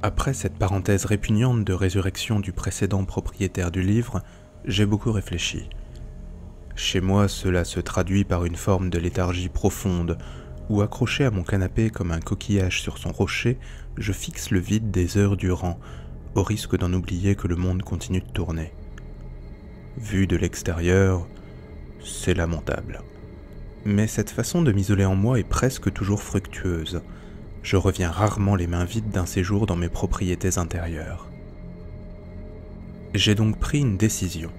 Après cette parenthèse répugnante de résurrection du précédent propriétaire du livre, j'ai beaucoup réfléchi. Chez moi, cela se traduit par une forme de léthargie profonde, où accroché à mon canapé comme un coquillage sur son rocher, je fixe le vide des heures durant, au risque d'en oublier que le monde continue de tourner. Vu de l'extérieur, c'est lamentable. Mais cette façon de m'isoler en moi est presque toujours fructueuse. Je reviens rarement les mains vides d'un séjour dans mes propriétés intérieures. J'ai donc pris une décision.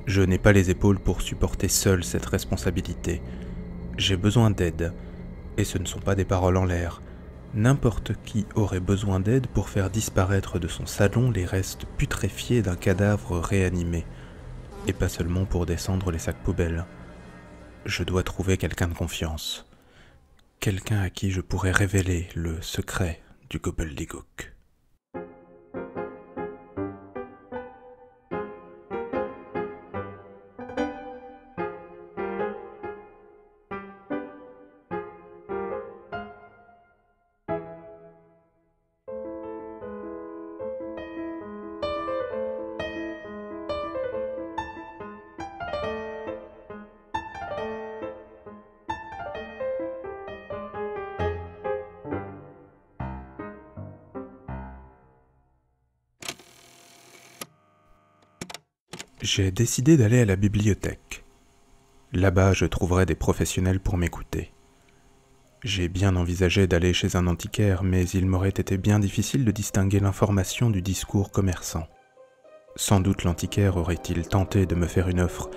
Je n'ai pas les épaules pour supporter seul cette responsabilité. J'ai besoin d'aide, et ce ne sont pas des paroles en l'air. N'importe qui aurait besoin d'aide pour faire disparaître de son salon les restes putréfiés d'un cadavre réanimé, et pas seulement pour descendre les sacs poubelles. Je dois trouver quelqu'un de confiance. Quelqu'un à qui je pourrais révéler le secret du gobbledygook. J'ai décidé d'aller à la bibliothèque. Là-bas, je trouverai des professionnels pour m'écouter. J'ai bien envisagé d'aller chez un antiquaire, mais il m'aurait été bien difficile de distinguer l'information du discours commerçant. Sans doute l'antiquaire aurait-il tenté de me faire une offre,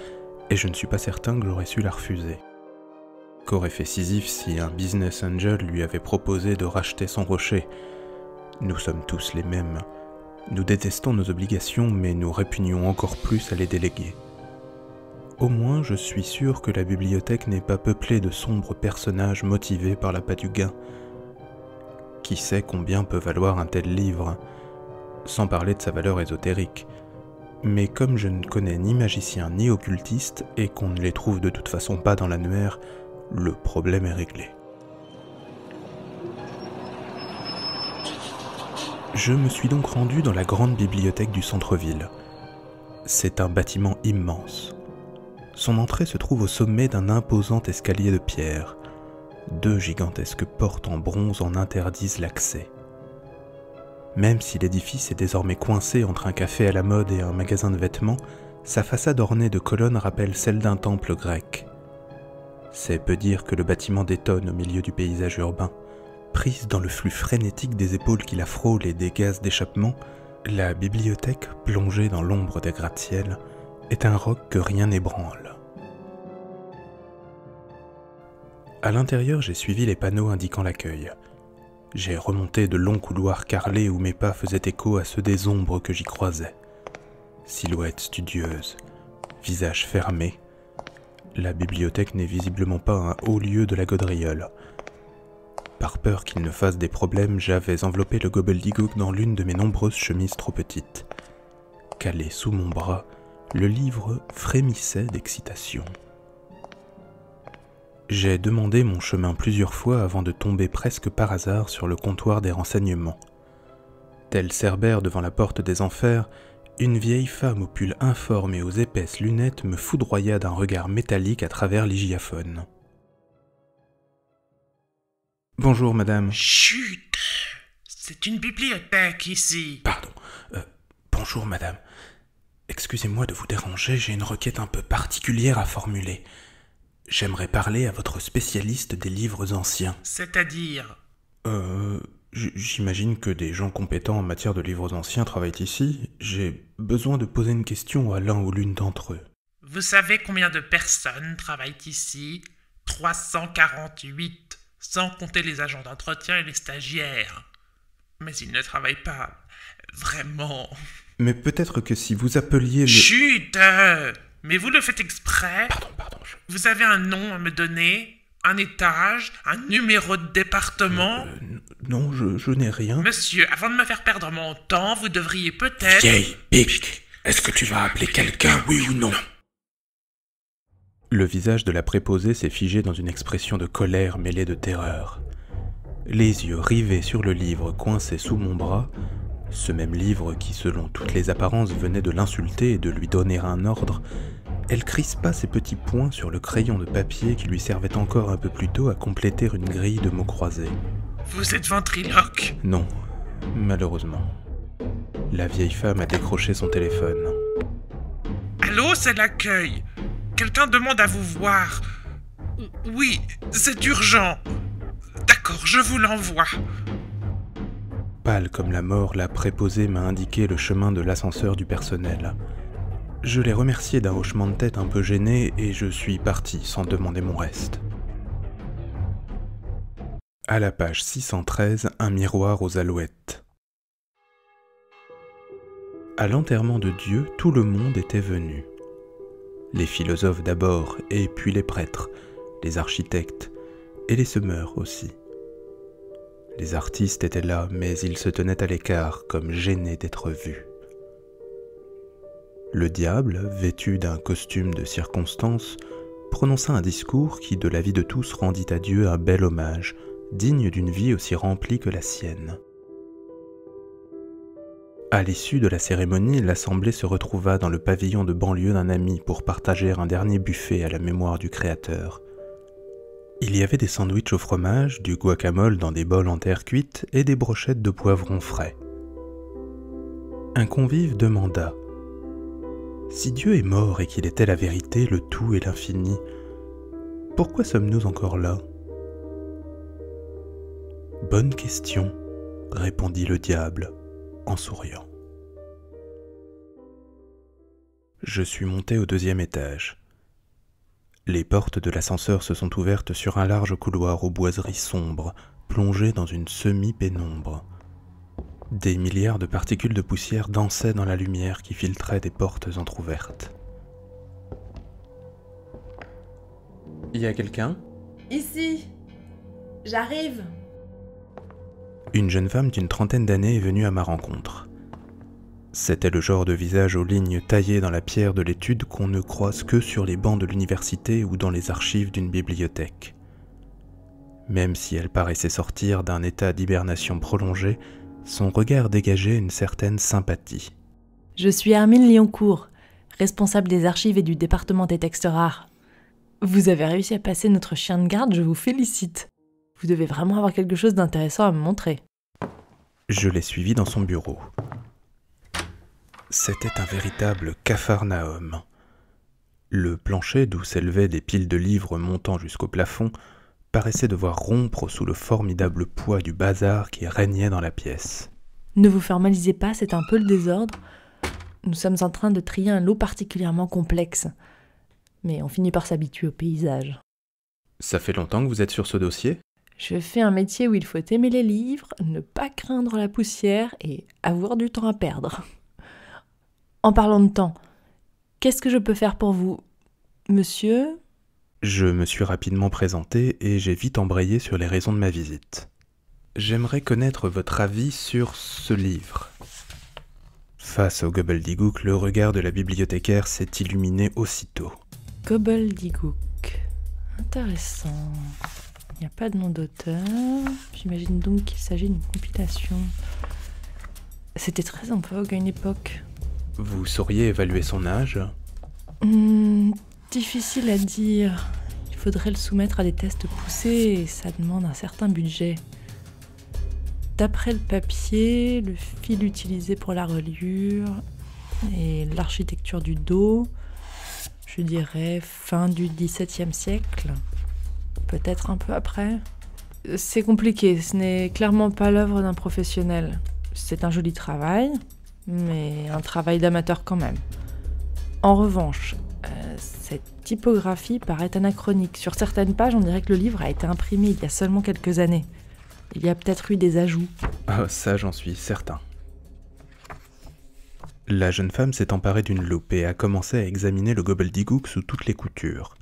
et je ne suis pas certain que j'aurais su la refuser. Qu'aurait fait Sisyphe si un business angel lui avait proposé de racheter son rocher? Nous sommes tous les mêmes. Nous détestons nos obligations, mais nous répugnons encore plus à les déléguer. Au moins, je suis sûr que la bibliothèque n'est pas peuplée de sombres personnages motivés par l'appât du gain. Qui sait combien peut valoir un tel livre, sans parler de sa valeur ésotérique. Mais comme je ne connais ni magicien ni occultiste, et qu'on ne les trouve de toute façon pas dans l'annuaire, le problème est réglé. Je me suis donc rendu dans la grande bibliothèque du centre-ville. C'est un bâtiment immense. Son entrée se trouve au sommet d'un imposant escalier de pierre. 2 gigantesques portes en bronze en interdisent l'accès. Même si l'édifice est désormais coincé entre un café à la mode et un magasin de vêtements, sa façade ornée de colonnes rappelle celle d'un temple grec. C'est peu dire que le bâtiment détonne au milieu du paysage urbain. Prise dans le flux frénétique des épaules qui la frôlent et des gaz d'échappement, la bibliothèque, plongée dans l'ombre des gratte-ciel, est un roc que rien n'ébranle. À l'intérieur, j'ai suivi les panneaux indiquant l'accueil. J'ai remonté de longs couloirs carrelés où mes pas faisaient écho à ceux des ombres que j'y croisais. Silhouettes studieuses, visages fermés. La bibliothèque n'est visiblement pas un haut lieu de la gaudriole. Par peur qu'il ne fasse des problèmes, j'avais enveloppé le gobbledygook dans l'une de mes nombreuses chemises trop petites. Calé sous mon bras, le livre frémissait d'excitation. J'ai demandé mon chemin plusieurs fois avant de tomber presque par hasard sur le comptoir des renseignements. Tel Cerbère devant la porte des enfers, une vieille femme au pull informe et aux épaisses lunettes me foudroya d'un regard métallique à travers l'hygiaphone. « Bonjour, madame. »« Chut! C'est une bibliothèque ici. » Pardon. Bonjour, madame. Excusez-moi de vous déranger, j'ai une requête un peu particulière à formuler. J'aimerais parler à votre spécialiste des livres anciens. » C'est-à-dire? J'imagine que des gens compétents en matière de livres anciens travaillent ici. J'ai besoin de poser une question à l'un ou l'une d'entre eux. Vous savez combien de personnes travaillent ici? 348, sans compter les agents d'entretien et les stagiaires. Mais ils ne travaillent pas. Vraiment. Mais peut-être que si vous appeliez le... Chut! Mais vous le faites exprès? Pardon. Vous avez un nom à me donner? Un étage? Un numéro de département? Non, je n'ai rien. Monsieur, avant de me faire perdre mon temps, vous devriez peut-être... Vieille pique, est-ce que tu vas appeler quelqu'un, oui ou non? Le visage de la préposée s'est figé dans une expression de colère mêlée de terreur. les yeux rivés sur le livre coincé sous mon bras, ce même livre qui, selon toutes les apparences, venait de l'insulter et de lui donner un ordre, elle crispa ses petits poings sur le crayon de papier qui lui servait encore un peu plus tôt à compléter une grille de mots croisés. Vous êtes ventriloque? Non, malheureusement. La vieille femme a décroché son téléphone. Allô, c'est l'accueil. Quelqu'un demande à vous voir. Oui, c'est urgent. D'accord, je vous l'envoie. Pâle comme la mort, la préposée m'a indiqué le chemin de l'ascenseur du personnel. Je l'ai remercié d'un hochement de tête un peu gêné et je suis parti sans demander mon reste. À la page 613, un miroir aux alouettes. À l'enterrement de Dieu, tout le monde était venu. Les philosophes d'abord, et puis les prêtres, les architectes, et les semeurs aussi. Les artistes étaient là, mais ils se tenaient à l'écart, comme gênés d'être vus. Le diable, vêtu d'un costume de circonstance, prononça un discours qui, de l'avis de tous, rendit à Dieu un bel hommage, digne d'une vie aussi remplie que la sienne. À l'issue de la cérémonie, l'assemblée se retrouva dans le pavillon de banlieue d'un ami pour partager un dernier buffet à la mémoire du Créateur. Il y avait des sandwichs au fromage, du guacamole dans des bols en terre cuite et des brochettes de poivrons frais. Un convive demanda « Si Dieu est mort et qu'il était la vérité, le tout et l'infini, pourquoi sommes-nous encore là ?» « Bonne question, » répondit le diable en souriant. Je suis monté au 2e étage. Les portes de l'ascenseur se sont ouvertes sur un large couloir aux boiseries sombres, plongé dans une semi-pénombre. Des milliards de particules de poussière dansaient dans la lumière qui filtrait des portes entr'ouvertes. Y a quelqu'un ? Ici. J'arrive. Une jeune femme d'une trentaine d'années est venue à ma rencontre. C'était le genre de visage aux lignes taillées dans la pierre de l'étude qu'on ne croise que sur les bancs de l'université ou dans les archives d'une bibliothèque. Même si elle paraissait sortir d'un état d'hibernation prolongée, son regard dégageait une certaine sympathie. Je suis Hermine Lioncourt, responsable des archives et du département des textes rares. Vous avez réussi à passer notre chien de garde, je vous félicite. Vous devez vraiment avoir quelque chose d'intéressant à me montrer. Je l'ai suivi dans son bureau. C'était un véritable capharnaüm. Le plancher d'où s'élevaient des piles de livres montant jusqu'au plafond paraissait devoir rompre sous le formidable poids du bazar qui régnait dans la pièce. Ne vous formalisez pas, c'est un peu le désordre. Nous sommes en train de trier un lot particulièrement complexe. Mais on finit par s'habituer au paysage. Ça fait longtemps que vous êtes sur ce dossier ? Je fais un métier où il faut aimer les livres, ne pas craindre la poussière et avoir du temps à perdre. En parlant de temps, qu'est-ce que je peux faire pour vous, monsieur ? Je me suis rapidement présenté et j'ai vite embrayé sur les raisons de ma visite. J'aimerais connaître votre avis sur ce livre. Face au gobbledygook, le regard de la bibliothécaire s'est illuminé aussitôt. Gobbledygook. Intéressant. Il n'y a pas de nom d'auteur. J'imagine donc qu'il s'agit d'une compilation. C'était très en vogue à une époque. Vous sauriez évaluer son âge ? Difficile à dire. Il faudrait le soumettre à des tests poussés et ça demande un certain budget. D'après le papier, le fil utilisé pour la reliure et l'architecture du dos, je dirais fin du XVIIe siècle. Peut-être un peu après. C'est compliqué, ce n'est clairement pas l'œuvre d'un professionnel. C'est un joli travail, mais un travail d'amateur quand même. En revanche, cette typographie paraît anachronique. Sur certaines pages, on dirait que le livre a été imprimé il y a seulement quelques années. Il y a peut-être eu des ajouts. Ah, ça j'en suis certain. La jeune femme s'est emparée d'une loupe et a commencé à examiner le gobbledygook sous toutes les coutures.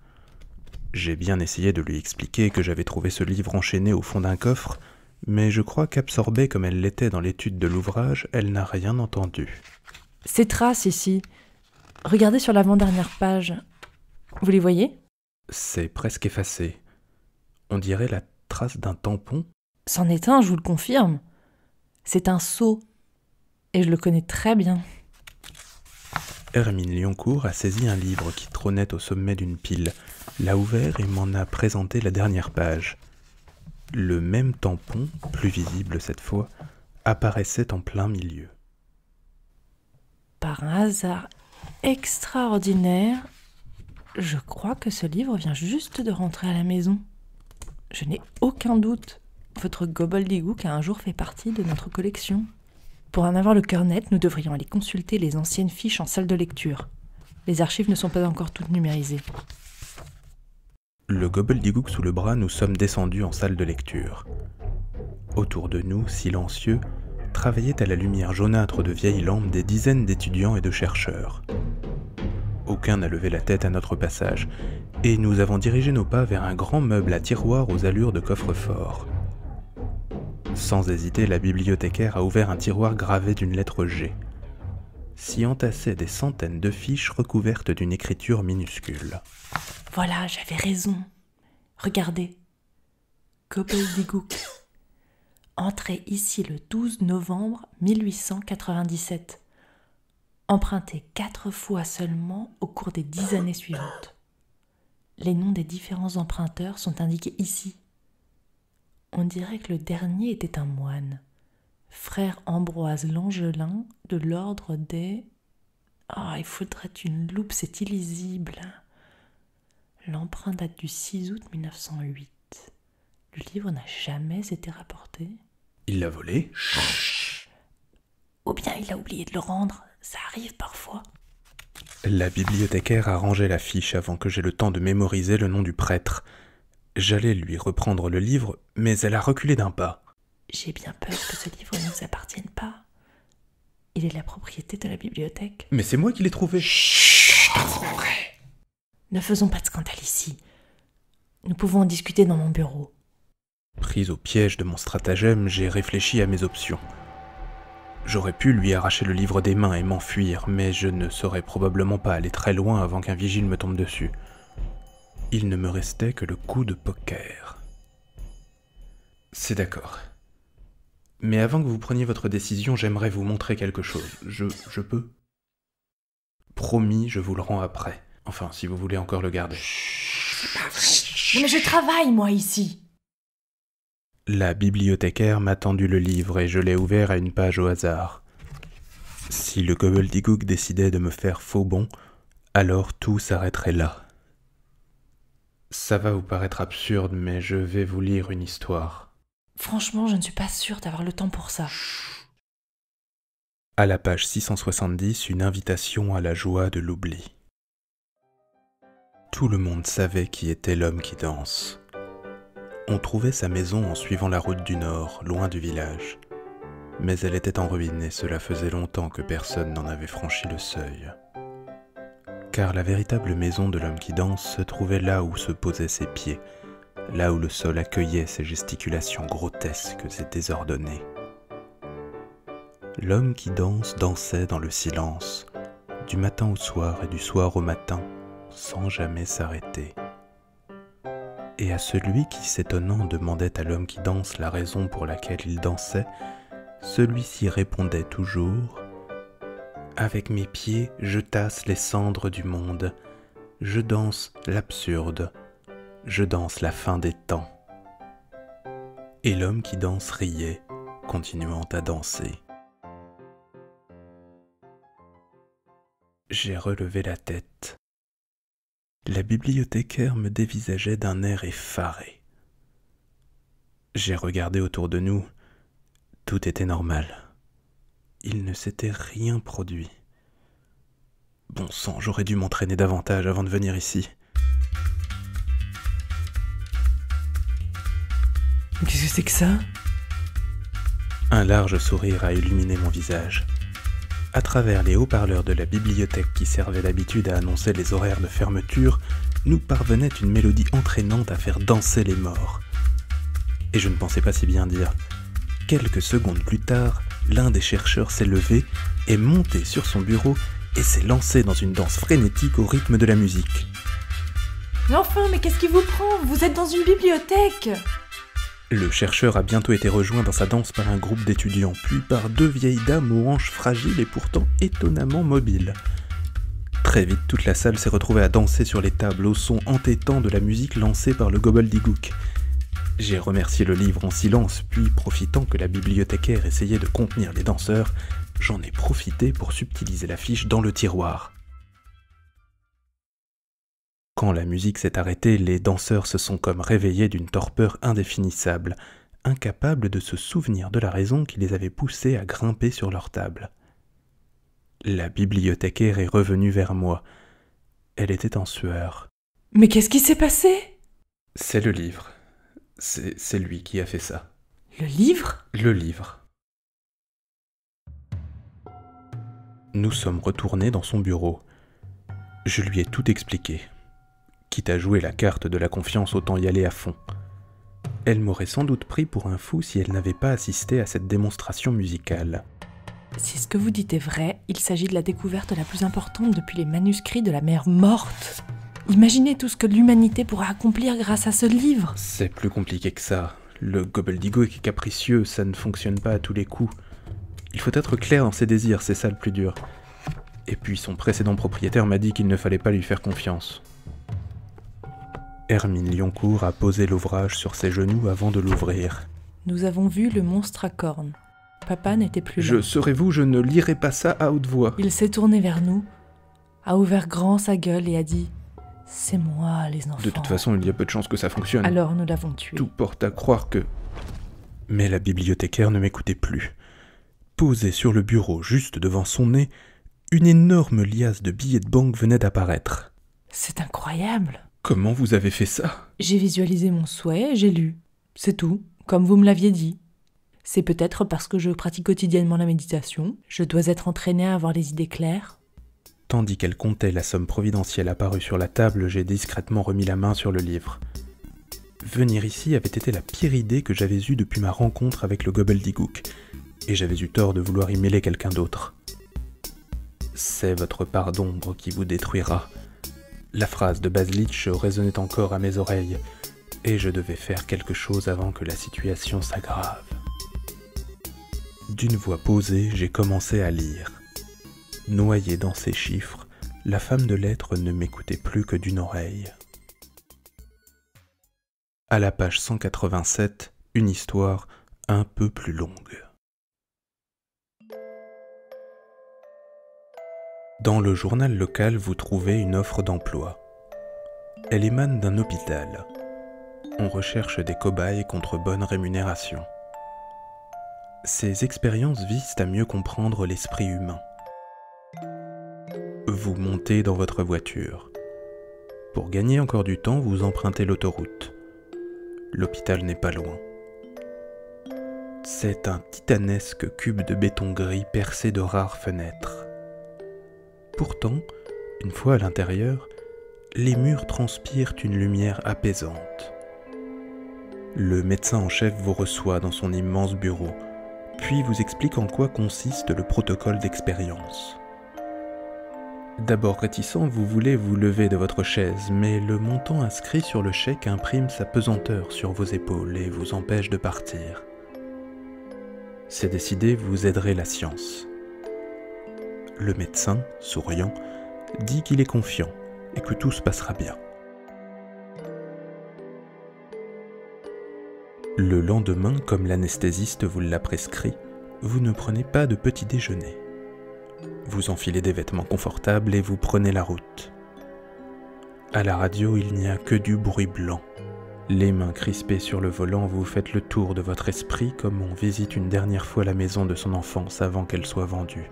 J'ai bien essayé de lui expliquer que j'avais trouvé ce livre enchaîné au fond d'un coffre, mais je crois qu'absorbée comme elle l'était dans l'étude de l'ouvrage, elle n'a rien entendu. Ces traces ici, regardez sur l'avant-dernière page. Vous les voyez ? C'est presque effacé. On dirait la trace d'un tampon. C'en est un, je vous le confirme. C'est un sot. Et je le connais très bien. Hermine Liancourt a saisi un livre qui trônait au sommet d'une pile, l'a ouvert et m'en a présenté la dernière page. Le même tampon, plus visible cette fois, apparaissait en plein milieu. Par un hasard extraordinaire, je crois que ce livre vient juste de rentrer à la maison. Je n'ai aucun doute. Votre gobbledygook a un jour fait partie de notre collection. Pour en avoir le cœur net, nous devrions aller consulter les anciennes fiches en salle de lecture. Les archives ne sont pas encore toutes numérisées. Le gobbledygook sous le bras, nous sommes descendus en salle de lecture. Autour de nous, silencieux, travaillaient à la lumière jaunâtre de vieilles lampes des dizaines d'étudiants et de chercheurs. Aucun n'a levé la tête à notre passage, et nous avons dirigé nos pas vers un grand meuble à tiroirs aux allures de coffre-fort. Sans hésiter, la bibliothécaire a ouvert un tiroir gravé d'une lettre G. S'y entassaient des centaines de fiches recouvertes d'une écriture minuscule. Voilà, j'avais raison. Regardez. Gobbledygook. Entré ici le 12 novembre 1897. Emprunté 4 fois seulement au cours des 10 années suivantes. Les noms des différents emprunteurs sont indiqués ici. On dirait que le dernier était un moine, frère Ambroise Langelin de l'ordre des... il faudrait une loupe, c'est illisible. L'emprunt date du 6 août 1908. Le livre n'a jamais été rapporté. Il l'a volé ? Chut. Ou bien il a oublié de le rendre, ça arrive parfois. La bibliothécaire a rangé la fiche avant que j'aie le temps de mémoriser le nom du prêtre. J'allais lui reprendre le livre, mais elle a reculé d'un pas. J'ai bien peur que ce livre ne nous appartienne pas. Il est la propriété de la bibliothèque. Mais c'est moi qui l'ai trouvé. Chut, je te trouverai. Ne faisons pas de scandale ici. Nous pouvons en discuter dans mon bureau. Prise au piège de mon stratagème, j'ai réfléchi à mes options. J'aurais pu lui arracher le livre des mains et m'enfuir, mais je ne saurais probablement pas aller très loin avant qu'un vigile me tombe dessus. Il ne me restait que le coup de poker. C'est d'accord. Mais avant que vous preniez votre décision, j'aimerais vous montrer quelque chose. Je peux ? Promis, je vous le rends après. Enfin, si vous voulez encore le garder. C'est pas vrai. Mais je travaille, moi, ici. La bibliothécaire m'a tendu le livre et je l'ai ouvert à une page au hasard. Si le gobbledygook décidait de me faire faux bond, alors tout s'arrêterait là. Ça va vous paraître absurde, mais je vais vous lire une histoire. Franchement, je ne suis pas sûre d'avoir le temps pour ça. À la page 670, une invitation à la joie de l'oubli. Tout le monde savait qui était l'homme qui danse. On trouvait sa maison en suivant la route du nord, loin du village. Mais elle était en ruine et cela faisait longtemps que personne n'en avait franchi le seuil. Car la véritable maison de l'homme qui danse se trouvait là où se posaient ses pieds, là où le sol accueillait ses gesticulations grotesques et désordonnées. L'homme qui danse dansait dans le silence, du matin au soir et du soir au matin, sans jamais s'arrêter. Et à celui qui, s'étonnant, demandait à l'homme qui danse la raison pour laquelle il dansait, celui-ci répondait toujours « Avec mes pieds, je tasse les cendres du monde, je danse l'absurde, je danse la fin des temps. » Et l'homme qui danse riait, continuant à danser. J'ai relevé la tête. La bibliothécaire me dévisageait d'un air effaré. J'ai regardé autour de nous. Tout était normal. Il ne s'était rien produit. Bon sang, j'aurais dû m'entraîner davantage avant de venir ici. Qu'est-ce que c'est que ça ? Un large sourire a illuminé mon visage. À travers les haut-parleurs de la bibliothèque qui servaient d'habitude à annoncer les horaires de fermeture, nous parvenait une mélodie entraînante à faire danser les morts. Et je ne pensais pas si bien dire. Quelques secondes plus tard, l'un des chercheurs s'est levé, est monté sur son bureau et s'est lancé dans une danse frénétique au rythme de la musique. Mais enfin, mais qu'est-ce qui vous prend ? Vous êtes dans une bibliothèque ! Le chercheur a bientôt été rejoint dans sa danse par un groupe d'étudiants, puis par 2 vieilles dames aux hanches fragiles et pourtant étonnamment mobiles. Très vite, toute la salle s'est retrouvée à danser sur les tables au son entêtant de la musique lancée par le gobbledygook. J'ai remercié le livre en silence, puis profitant que la bibliothécaire essayait de contenir les danseurs, j'en ai profité pour subtiliser l'affiche dans le tiroir. Quand la musique s'est arrêtée, les danseurs se sont comme réveillés d'une torpeur indéfinissable, incapables de se souvenir de la raison qui les avait poussés à grimper sur leur table. La bibliothécaire est revenue vers moi. Elle était en sueur. « Mais qu'est-ce qui s'est passé ?» « C'est le livre. C'est lui qui a fait ça. »« Le livre ?» ?»« Le livre. » Nous sommes retournés dans son bureau. Je lui ai tout expliqué. Quitte à jouer la carte de la confiance, autant y aller à fond. Elle m'aurait sans doute pris pour un fou si elle n'avait pas assisté à cette démonstration musicale. Si ce que vous dites est vrai, il s'agit de la découverte la plus importante depuis les manuscrits de la mer morte. Imaginez tout ce que l'humanité pourra accomplir grâce à ce livre. C'est plus compliqué que ça. Le gobbledygook est capricieux, ça ne fonctionne pas à tous les coups. Il faut être clair dans ses désirs, c'est ça le plus dur. Et puis son précédent propriétaire m'a dit qu'il ne fallait pas lui faire confiance. Hermine Lioncourt a posé l'ouvrage sur ses genoux avant de l'ouvrir. Nous avons vu le monstre à cornes. Papa n'était plus là. Je serais vous, je ne lirai pas ça à haute voix. Il s'est tourné vers nous, a ouvert grand sa gueule et a dit « C'est moi, les enfants. » De toute façon, il y a peu de chances que ça fonctionne. Alors nous l'avons tué. Tout porte à croire que... Mais la bibliothécaire ne m'écoutait plus. Posée sur le bureau, juste devant son nez, une énorme liasse de billets de banque venait d'apparaître. C'est incroyable. Comment vous avez fait ça ? J'ai visualisé mon souhait et j'ai lu. C'est tout, comme vous me l'aviez dit. C'est peut-être parce que je pratique quotidiennement la méditation. Je dois être entraînée à avoir les idées claires. Tandis qu'elle comptait la somme providentielle apparue sur la table, j'ai discrètement remis la main sur le livre. Venir ici avait été la pire idée que j'avais eue depuis ma rencontre avec le gobbledygook, et j'avais eu tort de vouloir y mêler quelqu'un d'autre. C'est votre part d'ombre qui vous détruira. La phrase de Baselitch résonnait encore à mes oreilles, et je devais faire quelque chose avant que la situation s'aggrave. D'une voix posée, j'ai commencé à lire. Noyée dans ces chiffres, la femme de lettres ne m'écoutait plus que d'une oreille. À la page 187, une histoire un peu plus longue. Dans le journal local, vous trouvez une offre d'emploi. Elle émane d'un hôpital. On recherche des cobayes contre bonne rémunération. Ces expériences visent à mieux comprendre l'esprit humain. Vous montez dans votre voiture. Pour gagner encore du temps, vous empruntez l'autoroute. L'hôpital n'est pas loin. C'est un titanesque cube de béton gris percé de rares fenêtres. Pourtant, une fois à l'intérieur, les murs transpirent une lumière apaisante. Le médecin en chef vous reçoit dans son immense bureau, puis vous explique en quoi consiste le protocole d'expérience. D'abord réticent, vous voulez vous lever de votre chaise, mais le montant inscrit sur le chèque imprime sa pesanteur sur vos épaules et vous empêche de partir. C'est décidé, vous aiderez la science. Le médecin, souriant, dit qu'il est confiant et que tout se passera bien. Le lendemain, comme l'anesthésiste vous l'a prescrit, vous ne prenez pas de petit déjeuner. Vous enfilez des vêtements confortables et vous prenez la route. À la radio, il n'y a que du bruit blanc. Les mains crispées sur le volant, vous faites le tour de votre esprit comme on visite une dernière fois la maison de son enfance avant qu'elle soit vendue.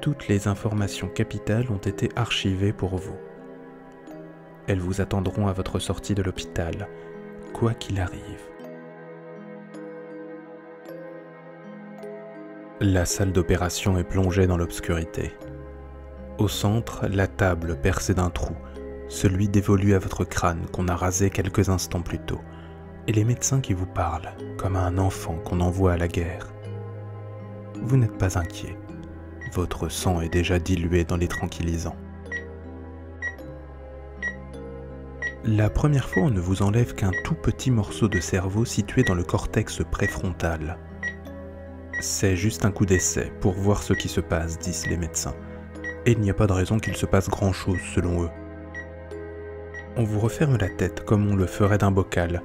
Toutes les informations capitales ont été archivées pour vous. Elles vous attendront à votre sortie de l'hôpital, quoi qu'il arrive. La salle d'opération est plongée dans l'obscurité. Au centre, la table percée d'un trou, celui dévolu à votre crâne qu'on a rasé quelques instants plus tôt, et les médecins qui vous parlent, comme à un enfant qu'on envoie à la guerre. Vous n'êtes pas inquiet. Votre sang est déjà dilué dans les tranquillisants. La première fois, on ne vous enlève qu'un tout petit morceau de cerveau situé dans le cortex préfrontal. C'est juste un coup d'essai pour voir ce qui se passe, disent les médecins. Et il n'y a pas de raison qu'il se passe grand-chose selon eux. On vous referme la tête comme on le ferait d'un bocal.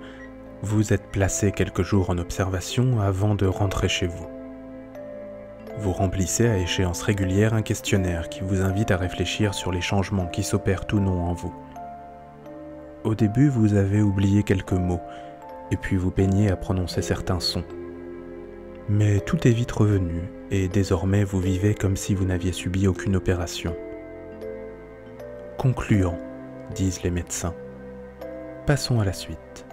Vous êtes placé quelques jours en observation avant de rentrer chez vous. Vous remplissez à échéance régulière un questionnaire qui vous invite à réfléchir sur les changements qui s'opèrent ou non en vous. Au début, vous avez oublié quelques mots, et puis vous peignez à prononcer certains sons. Mais tout est vite revenu, et désormais vous vivez comme si vous n'aviez subi aucune opération. Concluant, disent les médecins. Passons à la suite.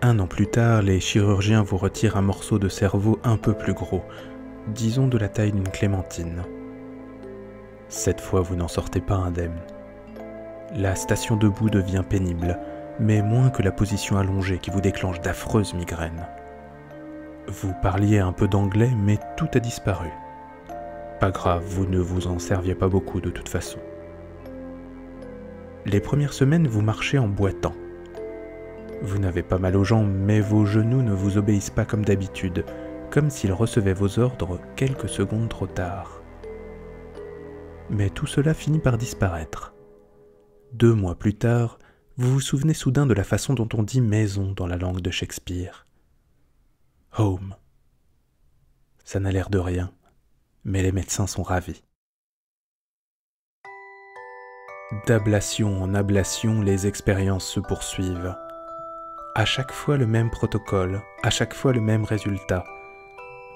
1 an plus tard, les chirurgiens vous retirent un morceau de cerveau un peu plus gros, disons de la taille d'une clémentine. Cette fois, vous n'en sortez pas indemne. La station debout devient pénible, mais moins que la position allongée qui vous déclenche d'affreuses migraines. Vous parliez un peu d'anglais, mais tout a disparu. Pas grave, vous ne vous en serviez pas beaucoup de toute façon. Les premières semaines, vous marchez en boitant. Vous n'avez pas mal aux jambes, mais vos genoux ne vous obéissent pas comme d'habitude, comme s'ils recevaient vos ordres quelques secondes trop tard. Mais tout cela finit par disparaître. 2 mois plus tard, vous vous souvenez soudain de la façon dont on dit maison dans la langue de Shakespeare. Home. Ça n'a l'air de rien, mais les médecins sont ravis. D'ablation en ablation, les expériences se poursuivent. À chaque fois le même protocole, à chaque fois le même résultat.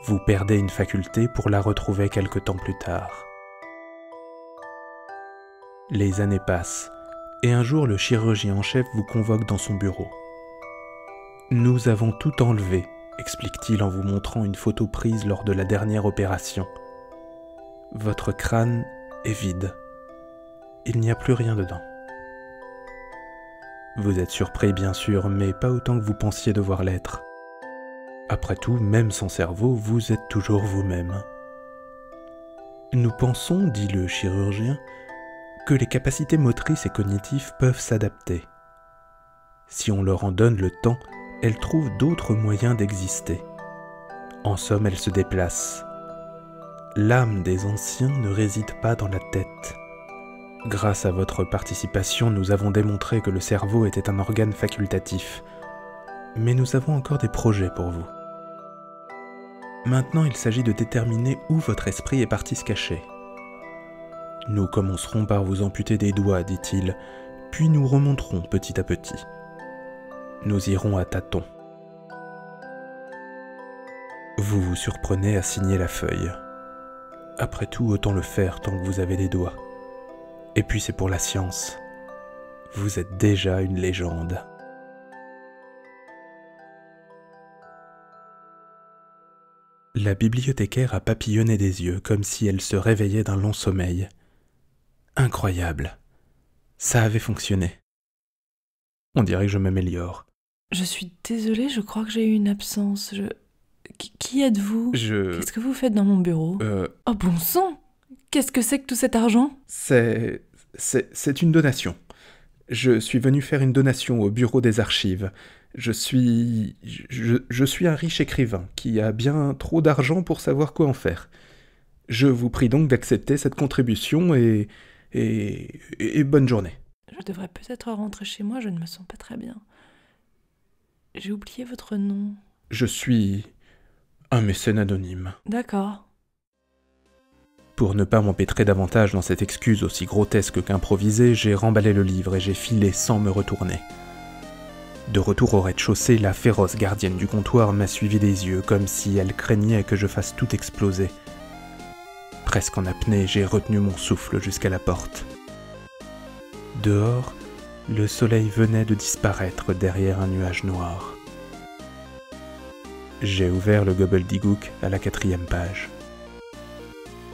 Vous perdez une faculté pour la retrouver quelque temps plus tard. Les années passent, et un jour le chirurgien en chef vous convoque dans son bureau. « Nous avons tout enlevé », explique-t-il en vous montrant une photo prise lors de la dernière opération. « Votre crâne est vide. Il n'y a plus rien dedans. » Vous êtes surpris bien sûr, mais pas autant que vous pensiez devoir l'être. Après tout, même sans cerveau, vous êtes toujours vous-même. Nous pensons, dit le chirurgien, que les capacités motrices et cognitives peuvent s'adapter. Si on leur en donne le temps, elles trouvent d'autres moyens d'exister. En somme, elles se déplacent. L'âme des anciens ne réside pas dans la tête. Grâce à votre participation, nous avons démontré que le cerveau était un organe facultatif. Mais nous avons encore des projets pour vous. Maintenant, il s'agit de déterminer où votre esprit est parti se cacher. Nous commencerons par vous amputer des doigts, dit-il, puis nous remonterons petit à petit. Nous irons à tâtons. Vous vous surprenez à signer la feuille. Après tout, autant le faire tant que vous avez des doigts. Et puis c'est pour la science. Vous êtes déjà une légende. La bibliothécaire a papillonné des yeux comme si elle se réveillait d'un long sommeil. Incroyable. Ça avait fonctionné. On dirait que je m'améliore. Je suis désolée, je crois que j'ai eu une absence. Qui êtes-vous ? Qu'est-ce que vous faites dans mon bureau ? Oh bon sang ! Qu'est-ce que c'est que tout cet argent ? C'est une donation. Je suis venu faire une donation au bureau des archives. Je suis un riche écrivain qui a bien trop d'argent pour savoir quoi en faire. Je vous prie donc d'accepter cette contribution et bonne journée. Je devrais peut-être rentrer chez moi, je ne me sens pas très bien. J'ai oublié votre nom. Je suis un mécène anonyme. D'accord. Pour ne pas m'empêtrer davantage dans cette excuse aussi grotesque qu'improvisée, j'ai remballé le livre et j'ai filé sans me retourner. De retour au rez-de-chaussée, la féroce gardienne du comptoir m'a suivi des yeux, comme si elle craignait que je fasse tout exploser. Presque en apnée, j'ai retenu mon souffle jusqu'à la porte. Dehors, le soleil venait de disparaître derrière un nuage noir. J'ai ouvert le gobbledygook à la 4e page.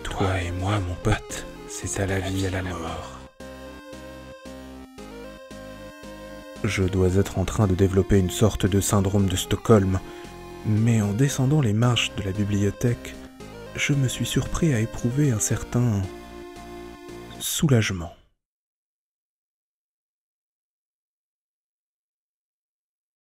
Toi et moi, mon pote, c'est à la vie et à la mort. Je dois être en train de développer une sorte de syndrome de Stockholm, mais en descendant les marches de la bibliothèque, je me suis surpris à éprouver un certain soulagement.